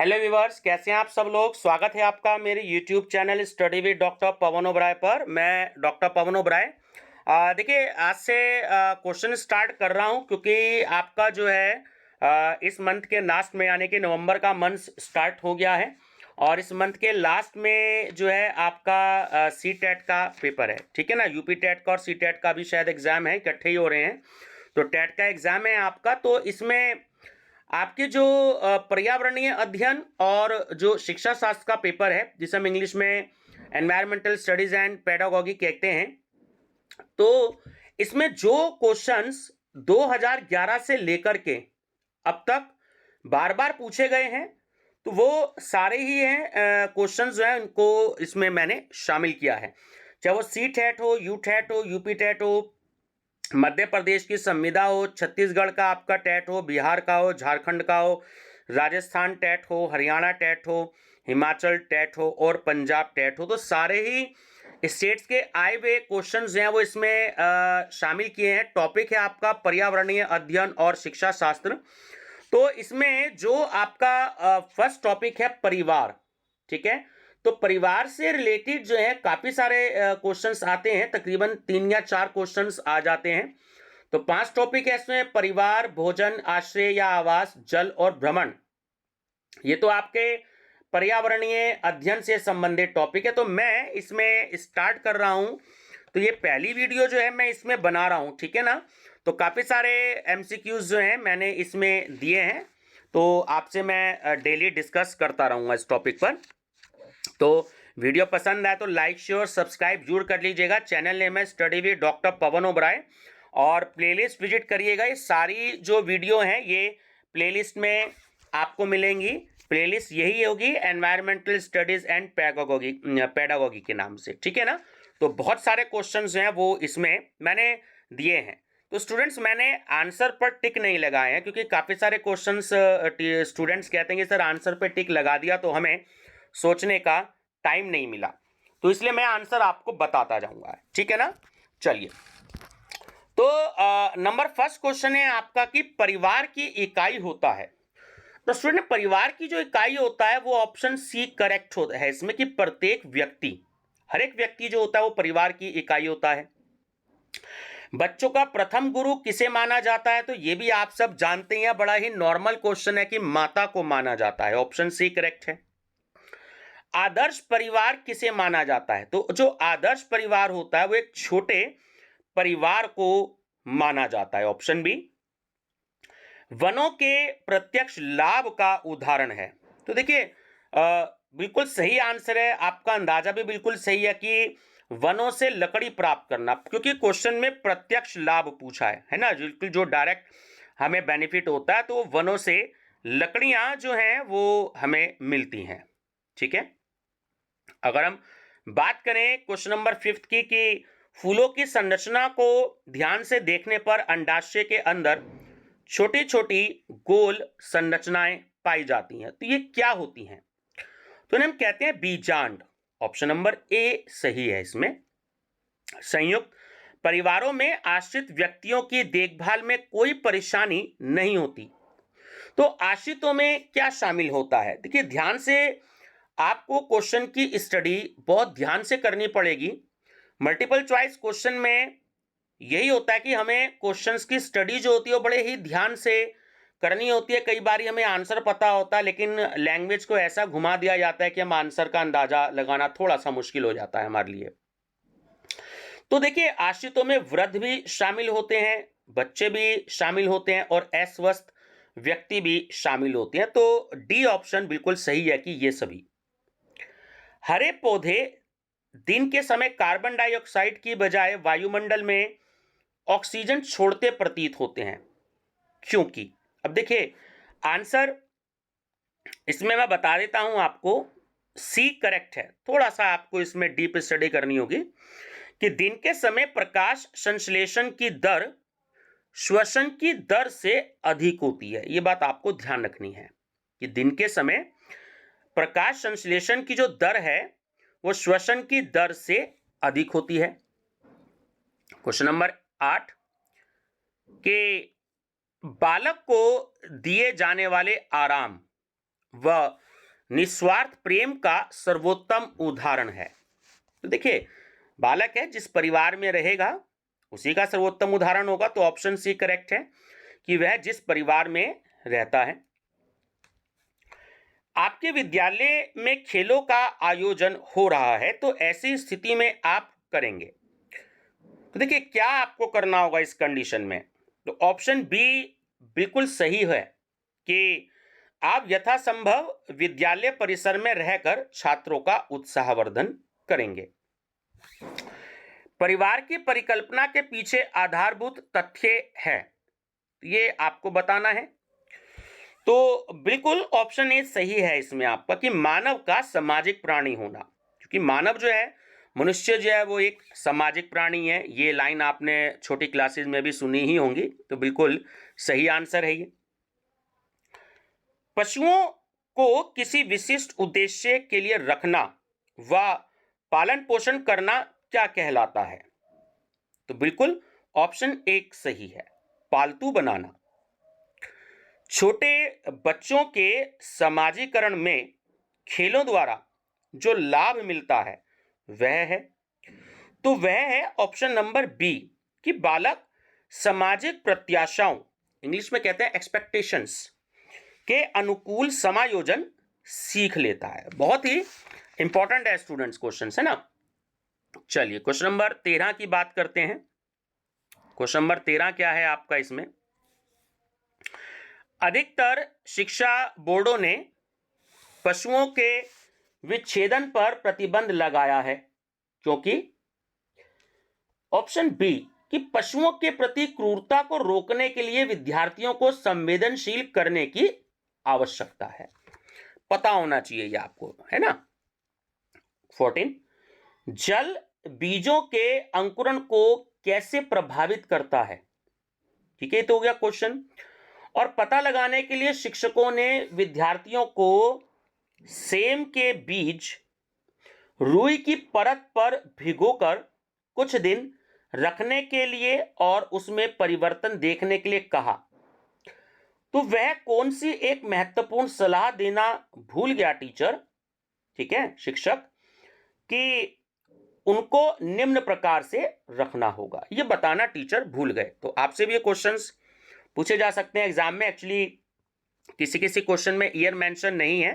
Hello viewers, कैसे हैं आप सब लोग। स्वागत है आपका मेरे YouTube channel study with doctor Pavan Oberoi पर। मैं डॉक्टर पवन ओबराय। देखिए, आज से क्वेश्चन स्टार्ट कर रहा हूं क्योंकि आपका जो है इस मंथ के लास्ट में यानी कि नवंबर का मंथ स्टार्ट हो गया है और इस मंथ के लास्ट में जो है आपका सी टेट का पेपर है। ठीक है ना, यूपी टेट का और सी टेट का भी शायद एग्जाम है, इकट्ठे ही हो रहे हैं। तो टेट का एग्जाम है आपका, तो इसमें आपके जो पर्यावरणीय अध्ययन और जो शिक्षा शास्त्र का पेपर है जिसे हम इंग्लिश में एनवायरमेंटल स्टडीज एंड पेडागोगी कहते हैं, तो इसमें जो क्वेश्चंस 2011 से लेकर के अब तक बार बार पूछे गए हैं, तो वो सारे ही हैं क्वेश्चंस जो हैं उनको इसमें मैंने शामिल किया है। चाहे वो सी टेट हो, यू टेट हो, यूपी टेट हो, मध्य प्रदेश की संविदा हो, छत्तीसगढ़ का आपका टेट हो, बिहार का हो, झारखंड का हो, राजस्थान टेट हो, हरियाणा टेट हो, हिमाचल टेट हो और पंजाब टेट हो, तो सारे ही स्टेट्स के आए हुए क्वेश्चन जो हैं वो इसमें शामिल किए हैं। टॉपिक है आपका पर्यावरणीय अध्ययन और शिक्षा शास्त्र। तो इसमें जो आपका फर्स्ट टॉपिक है परिवार, ठीक है। तो परिवार से रिलेटेड जो है काफी सारे क्वेश्चंस आते हैं, तकरीबन 3 या 4 क्वेश्चंस आ जाते हैं। तो 5 टॉपिक है इसमें, परिवार, भोजन, आश्रय या आवास, जल और भ्रमण। ये तो आपके पर्यावरणीय अध्ययन से संबंधित टॉपिक है। तो मैं इसमें स्टार्ट कर रहा हूं, तो ये पहली वीडियो जो है मैं इसमें बना रहा हूं, ठीक है ना। तो काफी सारे एमसीक्यूज जो हैं मैंने इसमें दिए हैं, तो आपसे मैं डेली डिस्कस करता रहूंगा इस टॉपिक पर। तो वीडियो पसंद आए तो लाइक शेयर सब्सक्राइब जरूर कर लीजिएगा। चैनल नेम है study with doctor Pavan Oberoi और प्लेलिस्ट विजिट करिएगा। ये सारी जो वीडियो हैं ये प्लेलिस्ट में आपको मिलेंगी। प्लेलिस्ट यही होगी, एनवायरमेंटल स्टडीज एंड पेडागोगी के नाम से, ठीक है ना। तो बहुत सारे क्वेश्चन जो हैं वो इसमें मैंने दिए हैं। तो स्टूडेंट्स, मैंने आंसर पर टिक नहीं लगाए हैं क्योंकि काफ़ी सारे क्वेश्चंस स्टूडेंट्स कहते हैं कि सर आंसर पर टिक लगा दिया तो हमें सोचने का टाइम नहीं मिला, तो इसलिए मैं आंसर आपको बताता जाऊंगा, ठीक है ना। चलिए, तो नंबर फर्स्ट क्वेश्चन है आपका कि परिवार की इकाई होता है। तो स्टूडेंट, परिवार की जो इकाई होता है वो ऑप्शन सी करेक्ट होता है इसमें कि प्रत्येक व्यक्ति, हर एक व्यक्ति जो होता है वो परिवार की इकाई होता है। बच्चों का प्रथम गुरु किसे माना जाता है, तो ये भी आप सब जानते हैं, बड़ा ही नॉर्मल क्वेश्चन है कि माता को माना जाता है। ऑप्शन सी करेक्ट है। आदर्श परिवार किसे माना जाता है, तो जो आदर्श परिवार होता है वो एक छोटे परिवार को माना जाता है। Option B. वनों के प्रत्यक्ष लाभ का उदाहरण है, तो देखिए बिल्कुल सही आंसर है। आपका अंदाजा भी बिल्कुल सही है कि वनों से लकड़ी प्राप्त करना, क्योंकि क्वेश्चन में प्रत्यक्ष लाभ पूछा है ना, बिल्कुल जो डायरेक्ट हमें बेनिफिट होता है, तो वनों से लकड़ियां जो हैं वो हमें मिलती हैं, ठीक है। अगर हम बात करें क्वेश्चन नंबर 5 की कि फूलों की संरचना को ध्यान से देखने पर अंडाशय के अंदर छोटी छोटी गोल संरचनाएं पाई जाती हैं, तो ये क्या होती हैं, तो इन्हें हम कहते हैं बीजांड। ऑप्शन नंबर ए सही है इसमें। संयुक्त परिवारों में आश्रित व्यक्तियों की देखभाल में कोई परेशानी नहीं होती। तो आश्रितों में क्या शामिल होता है, देखिए ध्यान से आपको क्वेश्चन की स्टडी बहुत ध्यान से करनी पड़ेगी। मल्टीपल चॉइस क्वेश्चन में यही होता है कि हमें क्वेश्चंस की स्टडी जो होती है वो बड़े ही ध्यान से करनी होती है। कई बार हमें आंसर पता होता है लेकिन लैंग्वेज को ऐसा घुमा दिया जाता है कि हम आंसर का अंदाजा लगाना थोड़ा सा मुश्किल हो जाता है हमारे लिए। तो देखिए, आश्रितों में वृद्ध भी शामिल होते हैं, बच्चे भी शामिल होते हैं और अस्वस्थ व्यक्ति भी शामिल होते हैं। तो डी ऑप्शन बिल्कुल सही है कि ये सभी। हरे पौधे दिन के समय कार्बन डाइऑक्साइड की बजाय वायुमंडल में ऑक्सीजन छोड़ते प्रतीत होते हैं, क्योंकि अब देखिए आंसर इसमें मैं बता देता हूं आपको, सी करेक्ट है। थोड़ा सा आपको इसमें डीप स्टडी करनी होगी कि दिन के समय प्रकाश संश्लेषण की दर श्वसन की दर से अधिक होती है। यह बात आपको ध्यान रखनी है कि दिन के समय प्रकाश संश्लेषण की जो दर है वो श्वसन की दर से अधिक होती है। क्वेश्चन नंबर 8 के बालक को दिए जाने वाले आराम व निस्वार्थ प्रेम का सर्वोत्तम उदाहरण है? तो देखिए, बालक है, जिस परिवार में रहेगा उसी का सर्वोत्तम उदाहरण होगा, तो ऑप्शन सी करेक्ट है कि वह जिस परिवार में रहता है। आपके विद्यालय में खेलों का आयोजन हो रहा है, तो ऐसी स्थिति में आप करेंगे। तो देखिए, क्या आपको करना होगा इस कंडीशन में? तो ऑप्शन बी बिल्कुल सही है कि आप यथासंभव विद्यालय परिसर में रहकर छात्रों का उत्साहवर्धन करेंगे। परिवार की परिकल्पना के पीछे आधारभूत तथ्य है, ये आपको बताना है। तो बिल्कुल ऑप्शन ए सही है इसमें आपका, कि मानव का सामाजिक प्राणी होना, क्योंकि मानव जो है, मनुष्य जो है, वो एक सामाजिक प्राणी है। ये लाइन आपने छोटी क्लासेस में भी सुनी ही होंगी, तो बिल्कुल सही आंसर है ये। पशुओं को किसी विशिष्ट उद्देश्य के लिए रखना व पालन पोषण करना क्या कहलाता है? तो बिल्कुल ऑप्शन एक सही है, पालतू बनाना। छोटे बच्चों के समाजीकरण में खेलों द्वारा जो लाभ मिलता है वह है, तो वह है ऑप्शन नंबर बी, कि बालक सामाजिक प्रत्याशाओं, इंग्लिश में कहते हैं एक्सपेक्टेशंस, के अनुकूल समायोजन सीख लेता है। बहुत ही इंपॉर्टेंट है स्टूडेंट्स क्वेश्चन, है ना। चलिए क्वेश्चन नंबर 13 की बात करते हैं। क्वेश्चन नंबर 13 क्या है आपका इसमें? अधिकतर शिक्षा बोर्डों ने पशुओं के विच्छेदन पर प्रतिबंध लगाया है, क्योंकि ऑप्शन बी, कि पशुओं के प्रति क्रूरता को रोकने के लिए विद्यार्थियों को संवेदनशील करने की आवश्यकता है। पता होना चाहिए ये आपको, है ना। 14, जल बीजों के अंकुरण को कैसे प्रभावित करता है? ठीक है, तो हो गया क्वेश्चन। और पता लगाने के लिए शिक्षकों ने विद्यार्थियों को सेम के बीज रुई की परत पर भिगोकर कुछ दिन रखने के लिए और उसमें परिवर्तन देखने के लिए कहा। तो वह कौन सी एक महत्वपूर्ण सलाह देना भूल गया टीचर, ठीक है, शिक्षक, कि उनको निम्न प्रकार से रखना होगा, ये बताना टीचर भूल गए। तो आपसे भी ये क्वेश्चंस पूछे जा सकते हैं एग्जाम में। एक्चुअली किसी किसी क्वेश्चन में ईयर मेंशन नहीं है,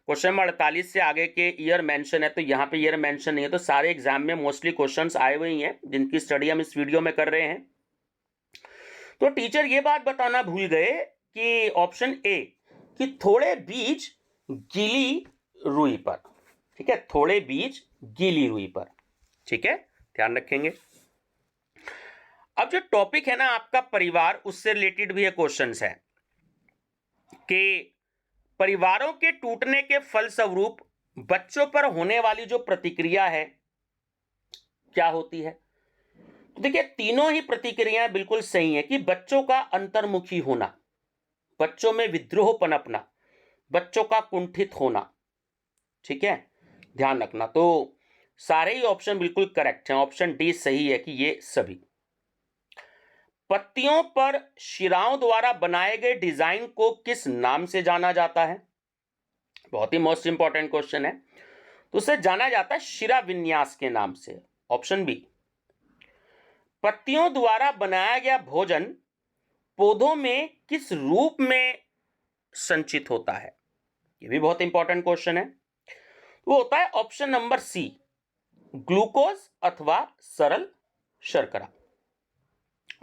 क्वेश्चन नंबर 48 से आगे के ईयर मेंशन है, तो यहाँ पे ईयर मेंशन नहीं है। तो सारे एग्जाम में मोस्टली क्वेश्चंस आए हुए ही हैं जिनकी स्टडी हम इस वीडियो में कर रहे हैं। तो टीचर ये बात बताना भूल गए कि ऑप्शन ए, कि थोड़े बीज गीली रुई पर, ठीक है, थोड़े बीज गीली रुई पर, ठीक है, ध्यान रखेंगे। अब जो टॉपिक है ना आपका परिवार, उससे रिलेटेड भी ये क्वेश्चंस है कि परिवारों के टूटने के फलस्वरूप बच्चों पर होने वाली जो प्रतिक्रिया है क्या होती है? तो देखिए, तीनों ही प्रतिक्रियाएं बिल्कुल सही है, कि बच्चों का अंतर्मुखी होना, बच्चों में विद्रोह पनपना, बच्चों का कुंठित होना, ठीक है, ध्यान रखना। तो सारे ही ऑप्शन बिल्कुल करेक्ट हैं, ऑप्शन डी सही है कि ये सभी। पत्तियों पर शिराओं द्वारा बनाए गए डिजाइन को किस नाम से जाना जाता है? बहुत ही मोस्ट इंपॉर्टेंट क्वेश्चन है। तो उसे जाना जाता है शिरा विन्यास के नाम से, ऑप्शन बी। पत्तियों द्वारा बनाया गया भोजन पौधों में किस रूप में संचित होता है? ये भी बहुत इंपॉर्टेंट क्वेश्चन है। वो होता है ऑप्शन नंबर सी, ग्लूकोज अथवा सरल शर्करा।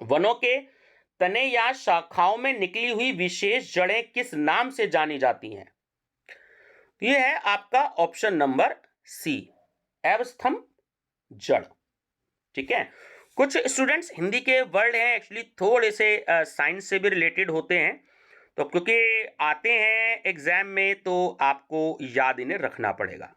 वनों के तने या शाखाओं में निकली हुई विशेष जड़ें किस नाम से जानी जाती हैं? यह है आपका ऑप्शन नंबर सी, एवस्थम जड़, ठीक है। कुछ स्टूडेंट्स हिंदी के वर्ड हैं, एक्चुअली थोड़े से साइंस से भी रिलेटेड होते हैं, तो क्योंकि आते हैं एग्जाम में तो आपको याद इन्हें रखना पड़ेगा।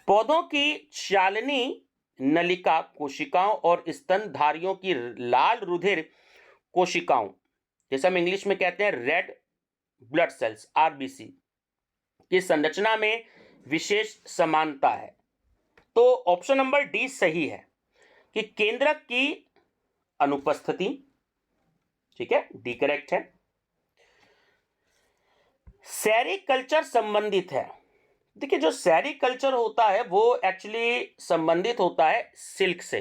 पौधों की चालनी नलिका कोशिकाओं और स्तनधारियों की लाल रुधिर कोशिकाओं, जैसे हम इंग्लिश में कहते हैं रेड ब्लड सेल्स, आरबीसी, की संरचना में विशेष समानता है। तो ऑप्शन नंबर डी सही है कि केंद्रक की अनुपस्थिति, ठीक है, डी करेक्ट है। सेरीकल्चर संबंधित है। देखिए, जो सेरीकल्चर होता है वो एक्चुअली संबंधित होता है सिल्क से।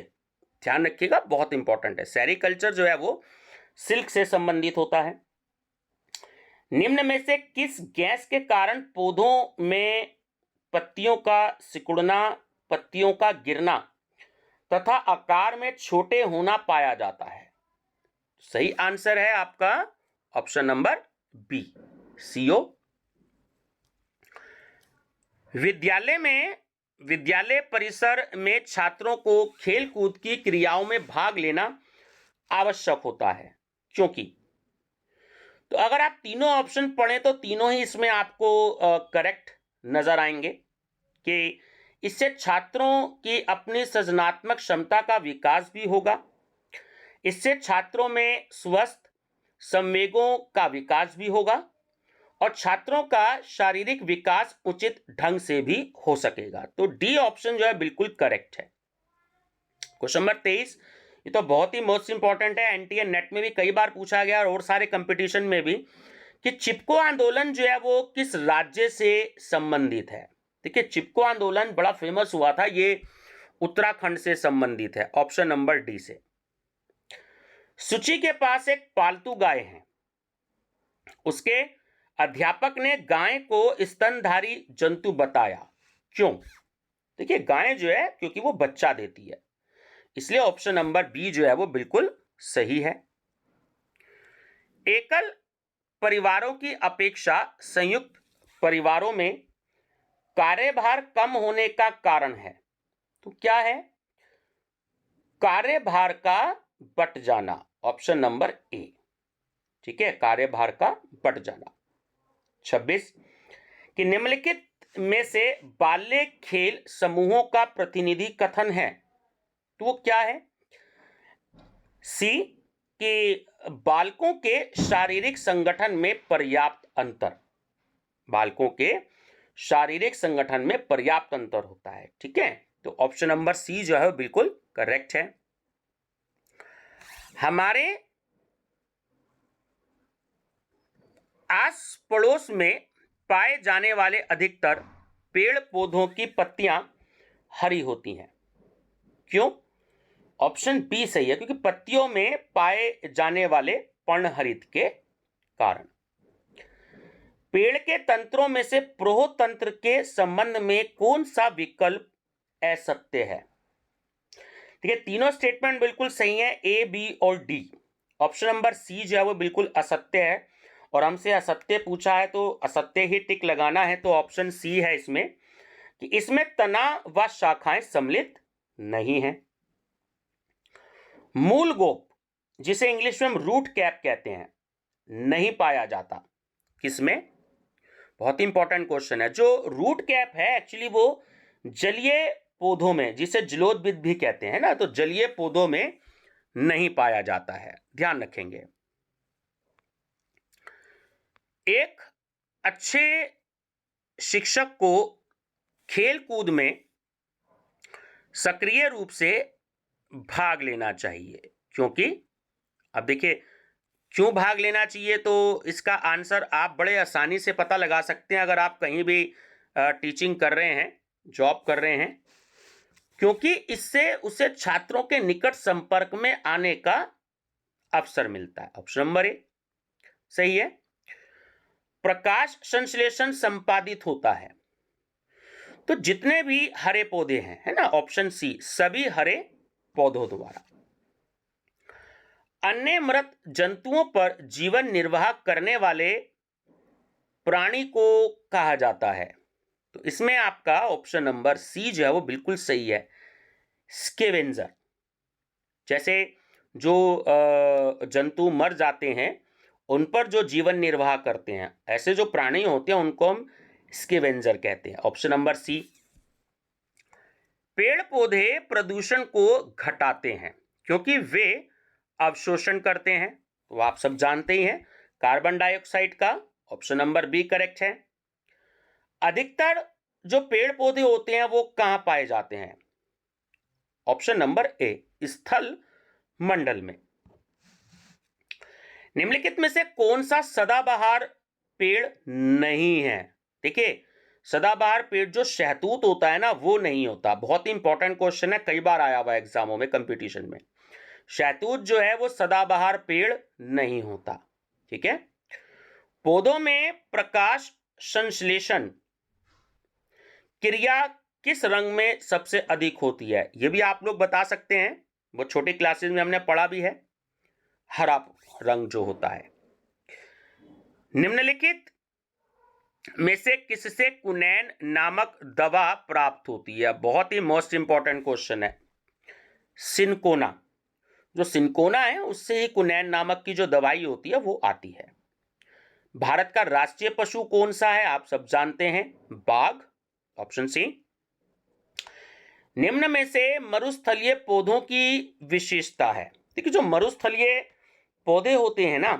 ध्यान रखिएगा, बहुत इंपॉर्टेंट है। सेरीकल्चर जो है वो सिल्क से संबंधित होता है। निम्न में से किस गैस के कारण पौधों में पत्तियों का सिकुड़ना, पत्तियों का गिरना तथा आकार में छोटे होना पाया जाता है? सही आंसर है आपका ऑप्शन नंबर बी, CO। विद्यालय परिसर में छात्रों को खेलकूद की क्रियाओं में भाग लेना आवश्यक होता है, क्योंकि तो अगर आप तीनों ऑप्शन पढ़ें तो तीनों ही इसमें आपको करेक्ट नजर आएंगे कि इससे छात्रों की अपनी सृजनात्मक क्षमता का विकास भी होगा, इससे छात्रों में स्वस्थ संवेगों का विकास भी होगा और छात्रों का शारीरिक विकास उचित ढंग से भी हो सकेगा। तो डी ऑप्शन जो है बिल्कुल करेक्ट है। क्वेश्चन नंबर 23, ये तो बहुत ही मोस्ट इंपॉर्टेंट है, एनटीए नेट में भी कई बार पूछा गया और सारे कंपटीशन में भी, कि चिपको आंदोलन जो है वो किस राज्य से संबंधित है? देखिए, चिपको आंदोलन बड़ा फेमस हुआ था, ये उत्तराखंड से संबंधित है, ऑप्शन नंबर डी से। सुची के पास एक पालतू गाय है, उसके अध्यापक ने गाय को स्तनधारी जंतु बताया, क्यों? देखिए, गाय जो है क्योंकि वो बच्चा देती है, इसलिए ऑप्शन नंबर बी जो है वो बिल्कुल सही है। एकल परिवारों की अपेक्षा संयुक्त परिवारों में कार्यभार कम होने का कारण है, तो क्या है? कार्यभार का बट जाना, ऑप्शन नंबर ए। ठीक है, कार्यभार का बट जाना। 26, कि निम्नलिखित में से बाल्य खेल समूहों का प्रतिनिधि कथन है, तो वो क्या है? सी, कि बालकों के शारीरिक संगठन में पर्याप्त अंतर, बालकों के शारीरिक संगठन में पर्याप्त अंतर होता है। ठीक है, तो ऑप्शन नंबर सी जो है बिल्कुल करेक्ट है। हमारे आस पड़ोस में पाए जाने वाले अधिकतर पेड़ पौधों की पत्तियां हरी होती हैं, क्यों? ऑप्शन बी सही है, क्योंकि पत्तियों में पाए जाने वाले पर्णहरित के कारण। पेड़ के तंत्रों में से प्रोहतंत्र के संबंध में कौन सा विकल्प असत्य है? ठीक है, तीनों स्टेटमेंट बिल्कुल सही है, ए, बी और डी। ऑप्शन नंबर सी जो है वो बिल्कुल असत्य है, और हमसे असत्य पूछा है तो असत्य ही टिक लगाना है, तो ऑप्शन सी है इसमें, कि इसमें तना व शाखाएं सम्मिलित नहीं है। मूल गोप, जिसे इंग्लिश में हम रूट कैप कहते हैं, नहीं पाया जाता, किसमें? बहुत इंपॉर्टेंट क्वेश्चन है। जो रूट कैप है एक्चुअली वो जलीय पौधों में, जिसे जलोदविद भी कहते हैं ना, तो जलीय पौधों में नहीं पाया जाता है, ध्यान रखेंगे। एक अच्छे शिक्षक को खेल कूद में सक्रिय रूप से भाग लेना चाहिए, क्योंकि अब देखिए क्यों भाग लेना चाहिए, तो इसका आंसर आप बड़े आसानी से पता लगा सकते हैं अगर आप कहीं भी टीचिंग कर रहे हैं, जॉब कर रहे हैं, क्योंकि इससे उसे छात्रों के निकट संपर्क में आने का अवसर मिलता है। ऑप्शन नंबर ए सही है। प्रकाश संश्लेषण संपादित होता है, तो जितने भी हरे पौधे हैं, है ना, ऑप्शन सी, सभी हरे पौधों द्वारा। अन्य मृत जंतुओं पर जीवन निर्वाह करने वाले प्राणी को कहा जाता है, तो इसमें आपका ऑप्शन नंबर सी जो है वो बिल्कुल सही है, स्केवेंजर। जैसे जो जंतु मर जाते हैं उन पर जो जीवन निर्वाह करते हैं, ऐसे जो प्राणी होते हैं उनको हम स्केवेंजर कहते हैं, ऑप्शन नंबर सी। पेड़ पौधे प्रदूषण को घटाते हैं क्योंकि वे अवशोषण करते हैं, तो आप सब जानते ही हैं, कार्बन डाइऑक्साइड का, ऑप्शन नंबर बी करेक्ट है। अधिकतर जो पेड़ पौधे होते हैं वो कहां पाए जाते हैं? ऑप्शन नंबर ए, स्थल मंडल में। निम्नलिखित में से कौन सा सदाबहार पेड़ नहीं है। देखिए, सदाबहार पेड़ जो शहतूत होता है ना, वो नहीं होता। बहुत ही इंपॉर्टेंट क्वेश्चन है, कई बार आया हुआ है एग्जामों में, कंपटीशन में। शहतूत जो है वो सदाबहार पेड़ नहीं होता। ठीक है। पौधों में प्रकाश संश्लेषण क्रिया किस रंग में सबसे अधिक होती है? ये भी आप लोग बता सकते हैं, वो छोटी क्लासेस में हमने पढ़ा भी है। हरा रंग जो होता है। निम्नलिखित में से किससे कुनैन नामक दवा प्राप्त होती है? बहुत ही मोस्ट इंपॉर्टेंट क्वेश्चन है। सिनकोना, जो सिनकोना है उससे ही कुनैन नामक की जो दवाई होती है वो आती है। भारत का राष्ट्रीय पशु कौन सा है? आप सब जानते हैं, बाघ, ऑप्शन सी। निम्न में से मरुस्थलीय पौधों की विशेषता है। देखिए, जो मरुस्थलीय पौधे होते हैं ना,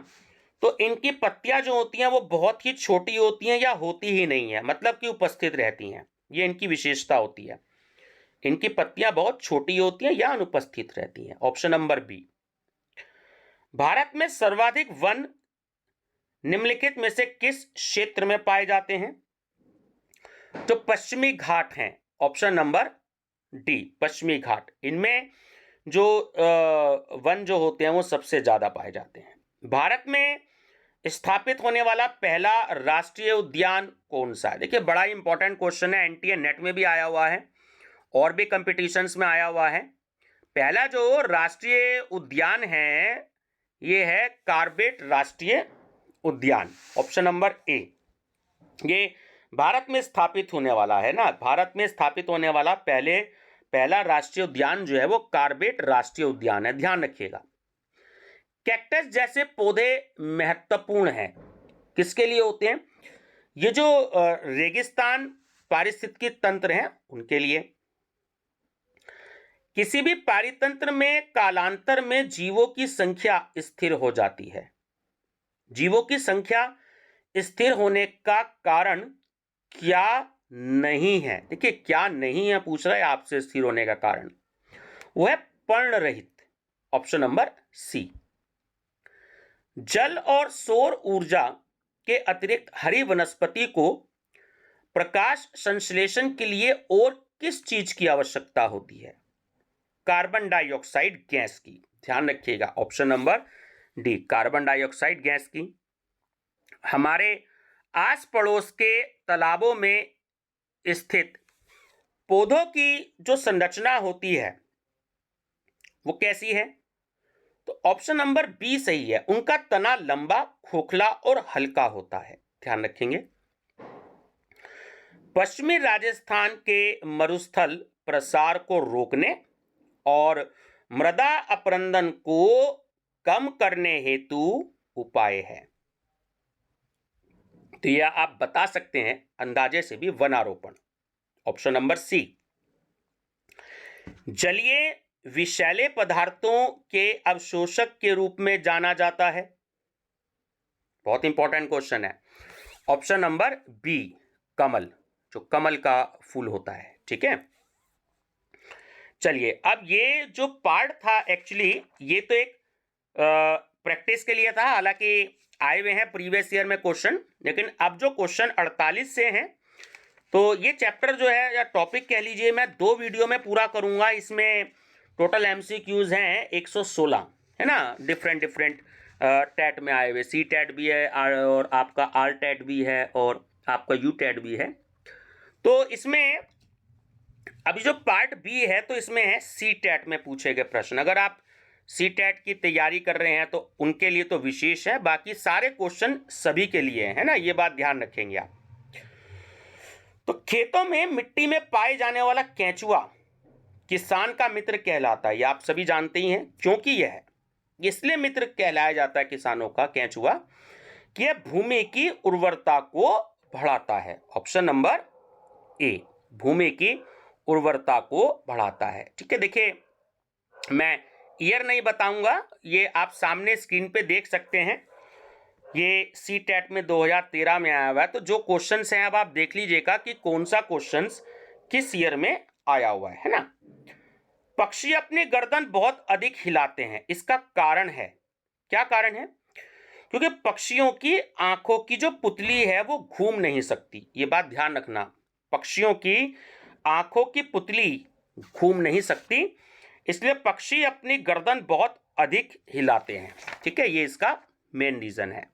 तो इनकी पत्तियां जो होती हैं वो बहुत ही छोटी होती हैं या होती ही नहीं है, मतलब कि उपस्थित रहती हैं। ये इनकी विशेषता होती है, इनकी पत्तियां बहुत छोटी होती हैं या अनुपस्थित रहती हैं। Option number B. भारत में सर्वाधिक वन निम्नलिखित में से किस क्षेत्र में पाए जाते हैं? जो पश्चिमी घाट हैं, ऑप्शन नंबर डी, पश्चिमी घाट। इनमें जो वन जो होते हैं वो सबसे ज्यादा पाए जाते हैं। भारत में स्थापित होने वाला पहला राष्ट्रीय उद्यान कौन सा है? देखिए, बड़ा इंपॉर्टेंट क्वेश्चन है, एनटीए नेट में भी आया हुआ है और भी कंपटीशंस में आया हुआ है। पहला जो राष्ट्रीय उद्यान है ये है कार्बेट राष्ट्रीय उद्यान, ऑप्शन नंबर ए। ये भारत में स्थापित होने वाला है ना, भारत में स्थापित होने वाला पहला राष्ट्रीय उद्यान जो है वो कार्बेट राष्ट्रीय उद्यान है, ध्यान रखिएगा। कैक्टस जैसे पौधे महत्वपूर्ण हैं, किसके लिए होते हैं? ये जो रेगिस्तान पारिस्थितिकी तंत्र हैं उनके लिए। किसी भी पारितंत्र में कालांतर में जीवों की संख्या स्थिर हो जाती है। जीवों की संख्या स्थिर होने का कारण क्या नहीं है? देखिए, क्या नहीं है पूछ रहा है आपसे, स्थिर होने का कारण वो है पर्ण रहित, ऑप्शन नंबर सी। जल और सौर ऊर्जा के अतिरिक्त हरी वनस्पति को प्रकाश संश्लेषण के लिए और किस चीज की आवश्यकता होती है? कार्बन डाइऑक्साइड गैस की, ध्यान रखिएगा, option number D, carbon dioxide gas की। हमारे आस पड़ोस के तालाबों में स्थित पौधों की जो संरचना होती है वो कैसी है? तो ऑप्शन नंबर बी सही है, उनका तना लंबा, खोखला और हल्का होता है, ध्यान रखेंगे। पश्चिमी राजस्थान के मरुस्थल प्रसार को रोकने और मृदा अपरदन को कम करने हेतु उपाय है। तो यह आप बता सकते हैं अंदाजे से भी, वनारोपण, ऑप्शन नंबर सी। जलीय विषैले पदार्थों के अवशोषक के रूप में जाना जाता है। बहुत इंपॉर्टेंट क्वेश्चन है, ऑप्शन नंबर बी, कमल, जो कमल का फूल होता है। ठीक है, चलिए, अब ये जो पार्ट था एक्चुअली ये तो एक प्रैक्टिस के लिए था, हालांकि आए हुए हैं प्रीवियस ईयर में क्वेश्चन, लेकिन अब जो क्वेश्चन 48 से हैं, तो ये चैप्टर जो है या टॉपिक कह लीजिए, मैं 2 वीडियो में पूरा करूंगा। इसमें टोटल एमसीक्यूज हैं 116, है ना, डिफरेंट टैट में आए हुए। सी टैट भी है और आपका आर टैट भी है और आपका यू टैट भी है। तो इसमें अभी जो पार्ट बी है तो इसमें है सी टैट में पूछे गए प्रश्न। अगर आप सी टैट की तैयारी कर रहे हैं तो उनके लिए तो विशेष है, बाकी सारे क्वेश्चन सभी के लिए है ना, ये बात ध्यान रखेंगे आप। तो खेतों में मिट्टी में पाए जाने वाला केंचुआ किसान का मित्र कहलाता है, ये आप सभी जानते ही हैं। क्योंकि यह इसलिए मित्र कहलाया जाता है किसानों का केंचुआ कि यह भूमि की उर्वरता को बढ़ाता है, ऑप्शन नंबर ए, भूमि की उर्वरता को बढ़ाता है। ठीक है, देखिए, मैं ईयर नहीं बताऊंगा, ये आप सामने स्क्रीन पे देख सकते हैं। ये सी टैट में 2013 में आया हुआ है। तो जो क्वेश्चंस हैं अब आप देख लीजिएगा कि कौन सा क्वेश्चंस किस ईयर में आया हुआ है ना। पक्षी अपनी गर्दन बहुत अधिक हिलाते हैं, इसका कारण है, क्या कारण है? क्योंकि पक्षियों की आंखों की जो पुतली है वो घूम नहीं सकती, ये बात ध्यान रखना। पक्षियों की आंखों की पुतली घूम नहीं सकती, इसलिए पक्षी अपनी गर्दन बहुत अधिक हिलाते हैं। ठीक है, ये इसका मेन रीजन है।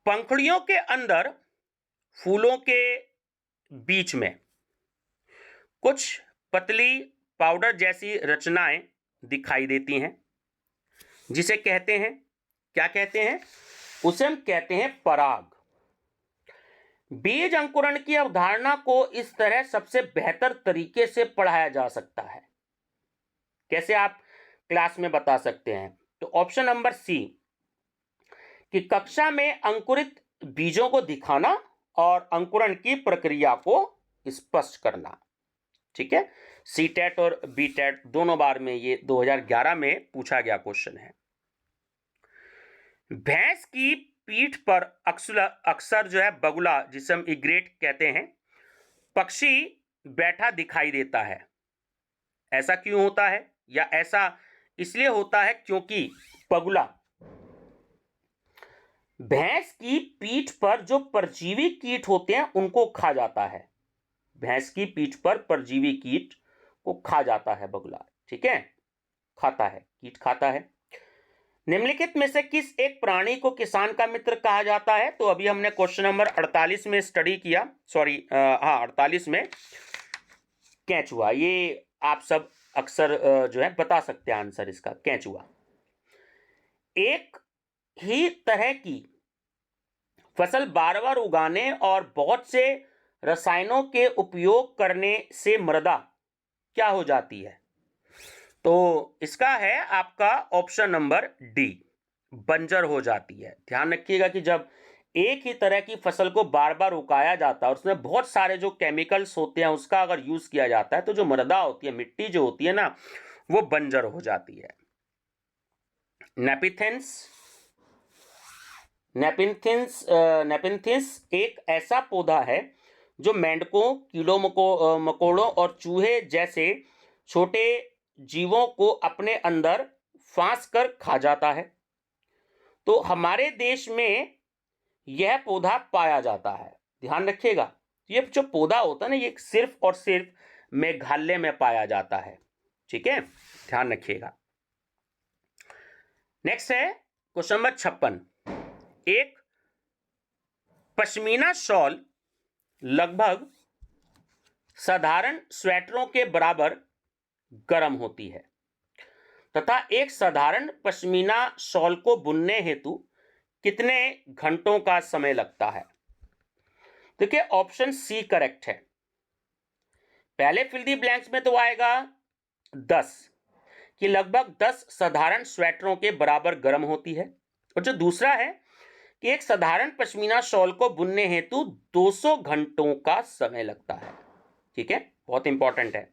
पंखुड़ियों के अंदर फूलों के बीच में कुछ पतली पाउडर जैसी रचनाएं दिखाई देती हैं, जिसे कहते हैं, क्या कहते हैं? उसे हम कहते हैं पराग। बीज अंकुरण की अवधारणा को इस तरह सबसे बेहतर तरीके से पढ़ाया जा सकता है। कैसे आप क्लास में बता सकते हैं? तो ऑप्शन नंबर सी, कि कक्षा में अंकुरित बीजों को दिखाना और अंकुरण की प्रक्रिया को स्पष्ट करना। ठीक है, सी टेट और बी टेट दोनों बार में ये 2011 में पूछा गया क्वेश्चन है। भैंस की पीठ पर अक्सर जो है बगुला, जिसे हम इग्रेट कहते हैं, पक्षी बैठा दिखाई देता है। ऐसा क्यों होता है? या ऐसा इसलिए होता है क्योंकि बगुला भैंस की पीठ पर जो परजीवी कीट होते हैं उनको खा जाता है। भैंस की पीठ पर परजीवी कीट को खा जाता है बगुला। ठीक है, खाता है, कीट खाता है। निम्नलिखित में से किस एक प्राणी को किसान का मित्र कहा जाता है? तो अभी हमने क्वेश्चन नंबर 48 में स्टडी किया, 48 में केंचुआ। ये आप सब अक्सर जो है बता सकते हैं आंसर इसका, केंचुआ। एक ही तरह की फसल बार बार उगाने और बहुत से रसायनों के उपयोग करने से मृदा क्या हो जाती है? तो इसका है आपका ऑप्शन नंबर डी, बंजर हो जाती है। ध्यान रखिएगा कि जब एक ही तरह की फसल को बार बार उगाया जाता है और उसमें बहुत सारे जो केमिकल्स होते हैं उसका अगर यूज किया जाता है तो जो मृदा होती है, मिट्टी जो होती है ना, वो बंजर हो जाती है। नेपिन्थिस एक ऐसा पौधा है जो मेंढकों, कीड़ों मकोड़ों और चूहे जैसे छोटे जीवों को अपने अंदर फांस कर खा जाता है। तो हमारे देश में यह पौधा पाया जाता है। ध्यान रखिएगा, ये जो पौधा होता है ना, ये सिर्फ और सिर्फ मेघालय में पाया जाता है। ठीक है, ध्यान रखिएगा। नेक्स्ट है क्वेश्चन नंबर 56। एक पश्मीना शॉल लगभग साधारण स्वेटरों के बराबर गर्म होती है तथा एक साधारण पश्मीना शॉल को बुनने हेतु कितने घंटों का समय लगता है? देखिए, ऑप्शन सी करेक्ट है। पहले फिल दी ब्लैंक्स में तो आएगा 10, कि लगभग 10 साधारण स्वेटरों के बराबर गर्म होती है। और जो दूसरा है कि एक साधारण पश्मीना शॉल को बुनने हेतु 200 घंटों का समय लगता है। ठीक है, बहुत इंपॉर्टेंट है।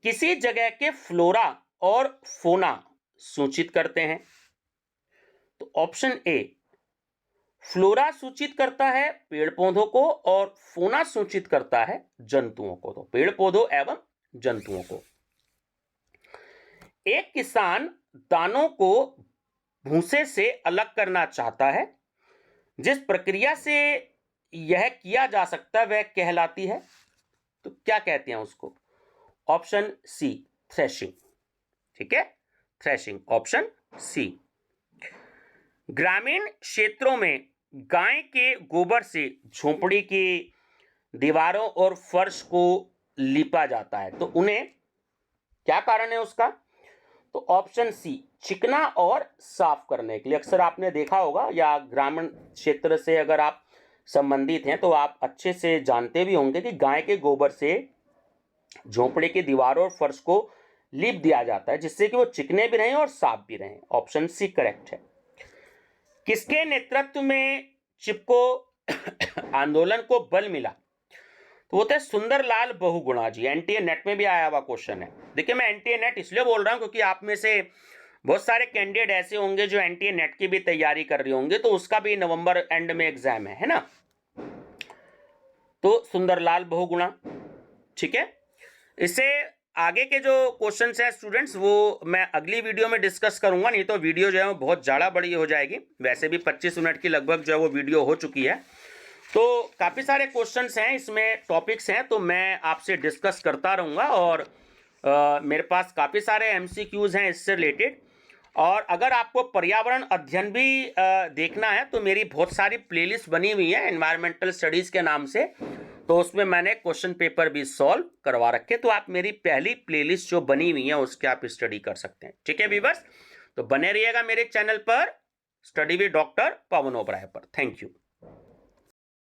किसी जगह के फ्लोरा और फोना सूचित करते हैं? तो ऑप्शन ए, फ्लोरा सूचित करता है पेड़ पौधों को और फोना सूचित करता है जंतुओं को। तो पेड़ पौधों एवं जंतुओं को। एक किसान दानों को भूसे से अलग करना चाहता है। जिस प्रक्रिया से यह किया जा सकता है वह कहलाती है, तो क्या कहते हैं उसको? Option C, threshing. ठीक है, थ्रेशिंग, ऑप्शन सी। ग्रामीण क्षेत्रों में गाय के गोबर से झोपड़ी की दीवारों और फर्श को लीपा जाता है, तो उन्हें क्या कारण है उसका? तो ऑप्शन सी, चिकना और साफ करने के लिए। अक्सर आपने देखा होगा, या ग्रामीण क्षेत्र से अगर आप संबंधित हैं तो आप अच्छे से जानते भी होंगे कि गाय के गोबर से झोपड़े की दीवारों और फर्श को लीप दिया जाता है, जिससे कि वो चिकने भी रहें और साफ भी रहें। ऑप्शन सी करेक्ट है। किसके नेतृत्व में चिपको आंदोलन को बल मिला? तो वो थे सुंदरलाल बहुगुणा जी। एनटीए नेट में भी आया हुआ क्वेश्चन है। देखिए, मैं एनटीए नेट इसलिए बोल रहा हूं क्योंकि आप में से बहुत सारे कैंडिडेट ऐसे होंगे जो एनटीए नेट की भी तैयारी कर रहे होंगे, तो उसका भी नवंबर एंड में एग्जाम है ना। तो सुंदरलाल बहुगुणा, ठीक है। इसे आगे के जो क्वेश्चंस हैं स्टूडेंट्स वो मैं अगली वीडियो में डिस्कस करूंगा, नहीं तो वीडियो जो है वो बहुत ज़्यादा बड़ी हो जाएगी। वैसे भी 25 मिनट की लगभग जो है वो वीडियो हो चुकी है। तो काफ़ी सारे क्वेश्चंस हैं इसमें, टॉपिक्स हैं, तो मैं आपसे डिस्कस करता रहूँगा। और मेरे पास काफ़ी सारे एमसीक्यूज़ हैं इससे रिलेटेड। और अगर आपको पर्यावरण अध्ययन भी देखना है तो मेरी बहुत सारी प्लेलिस्ट बनी हुई है एनवायरमेंटल स्टडीज़ के नाम से, तो उसमें मैंने क्वेश्चन पेपर भी सॉल्व करवा रखे। तो आप मेरी पहली प्लेलिस्ट जो बनी हुई है उसके आप स्टडी कर सकते हैं। ठीक है व्यूअर्स, तो बने रहिएगा मेरे चैनल पर study with doctor Pavan Oberoi पर। Thank you.